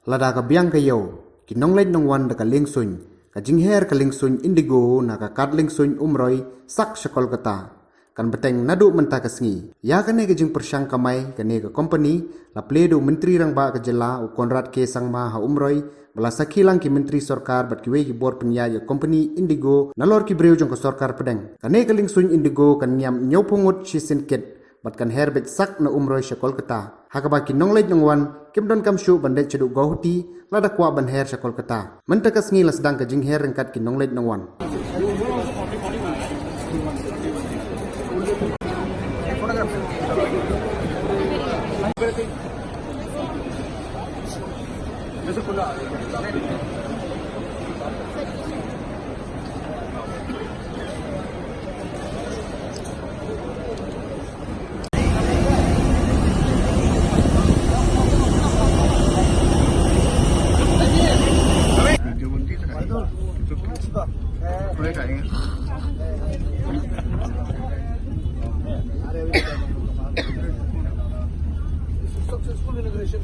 lada ka biang ka yo kinong leit nong wan da ka lingsun ka jingher ka lingsun indigo na ka kat lingsun umroy sak sa Kolkata kan beteng nadu menta ka sngi ya ka ne ka jing persyang kamai ka ne ka company la pledo menteri rang ba ka jela u Konrad ke sang ma ha umroy bala sakilang ki menteri sarkar bat ki we ki bor penya ya company indigo nalor ki breu jong ka sarkar pedeng ka ne ka lingsun indigo kan nyam nyopungut si sinket bat kan herbet sak na umroy sa Kolkata hakaba ki nongleit nongwan kim don kam shu bandet cedu gohuti lada kwa ban her sa Kolkata menta ka sngi la sedang ka jing her rengkat ki nongleit nongwan successful integration,